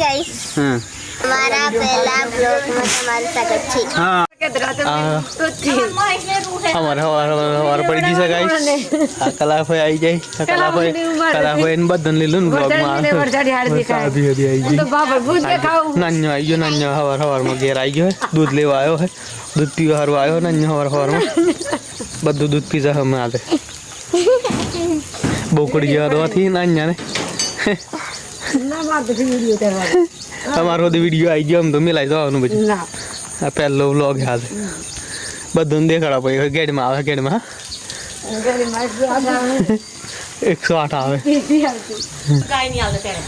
Guys हमारा पहला blog में हमारे स्वागत है। हाँ हमारे पड़ी गई से गाइस कला पे आई जाए कला पे इन बदन ले लूं ब्लॉग में शादी होती आई जी नन्या आई जो नन्या हवार में घेर आई है दूध ले आयो है दूध पी हर आयो नन्या हवार में बद्दू दूध पी जा हम आते बोकड़ी जा दो थी नन्या ने हमारो तो वीडियो आई गयो हम तो मिलाई जाओ नु बच्चे आ पहलो व्लॉग याद बदन देखड़ा पई गेट में आवे 108 आवे गाय नहीं आवे तेरे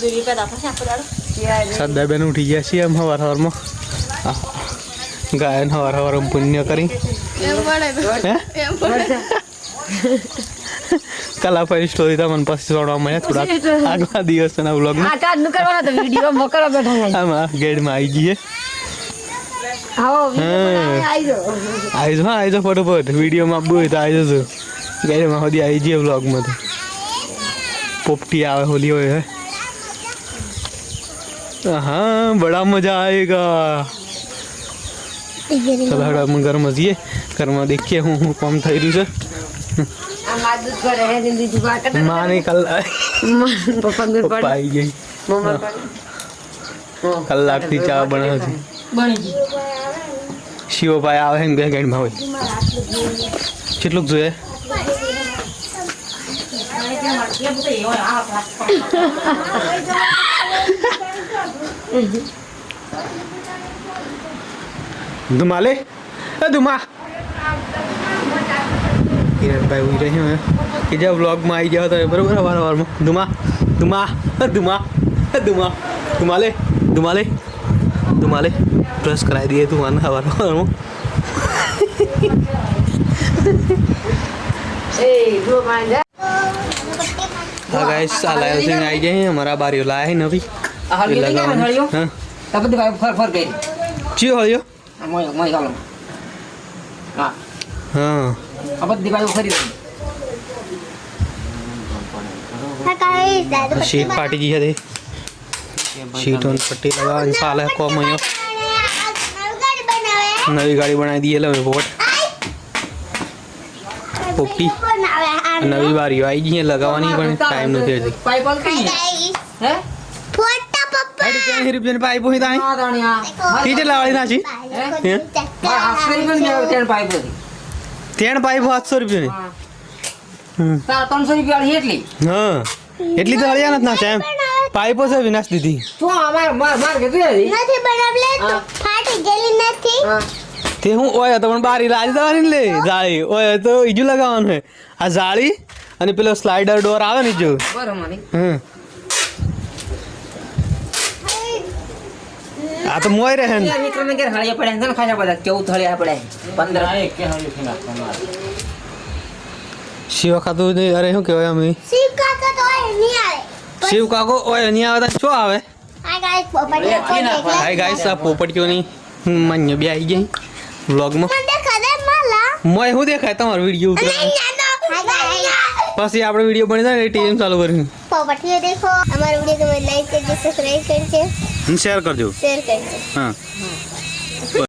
दूरी पे दाफा से आपको डालो सदा बेन उठी गया सी हम हवार में गायन हवार में पुण्य करी कला पर स्टोरी था मन पास छोड़ा मैं थोड़ा आगवा दियो सना व्लॉग में आटा नु करवाना तो वीडियो में करो बैठा है हम गेट में आई गई है आओ आई जो फटाफट वीडियो में अब तो आई जो गेट में होदी आई जी व्लॉग में तो पोपटी आवे होली होए है हाँ बड़ा मजा आएगा चलो हड़ा मन घर मजिए घर में देखिए हूँ कम थई रही से माँ ने कल पाई गई कल लागती चाय बना थी शिव पाया आवे हैं गेट में होई चिटलुक जो है दुमाले ए दुमा किरण भाई हुई रहे हैं कि जब व्लॉग में आई गया तो बराबर हवार में दुमा दुमा दुमा दुमा दुमाले दुमाले दुमाले प्रेस कराई दिए तुम्हारे हवार में हाँ गाइस आलाय सिंह आई गए हैं हमारा बारी लाया है नवी हाँ तब दिवाई फर गई ची हो यो मैं चलो हां हाँ अब दिवाई फरी शीट पार्टी की है दे शीट ऑन पट्टी लगा इंसाल है कौम है नवी गाड़ी बनाई दी है लो बोट पोपटी नवी बारी आई जी लगावानी पण टाइम न दे पाइप ऑन की है फोटा पप्पा अरे क्या रुपये पाइप होई ताई हां दानिया कीजे लावाली नाची हां गया तेन पाइप तेण पाइप 700 रुपये ने हां 300 रुपया हेटली हां એટલી તો હળિયા નથી ના સાહેબ પાઇપો છે વિનાશ દીધી તો અમાર માર કે દે નથી બનાવલે તો ફાટી ગયેલી નથી તે હું ઓય તો પણ બારી લાજ દેવાની ને લે જાળી ઓય તો ઈજુ લગાવવાનું છે આ જાળી અને પેલો સ્લાઇડર ડોર આવે ને જો બરાબર આ તો મોય રહે ને मित्र ने घर हळिया पड्या जन खाजा पड्या 14 हळिया पड्या 15 एक के हळिया खेला શિવ ખાતું ને અરે શું કહેવાય અમે શિવ કાકા તો નહીં આવે શિવ કાકો ઓય નહીં આવે તો શું આવે આ ગાઈસ પોપટ હાય ગાઈસ આ પોપટીઓની માન્ય બે આવી ગઈ વ્લોગમાં મને ખરે માલા મોય હું દેખાય તમારો વિડિયો ઉપર પછી આપણે વિડિયો બની જાય ને ટીમ ચાલુ કરી પોપટીઓ દેખો અમારો વિડિયો તમે લાઈક કરજો સબસ્ક્રાઇબ કરજો શેર કરજો શેર કરજો હા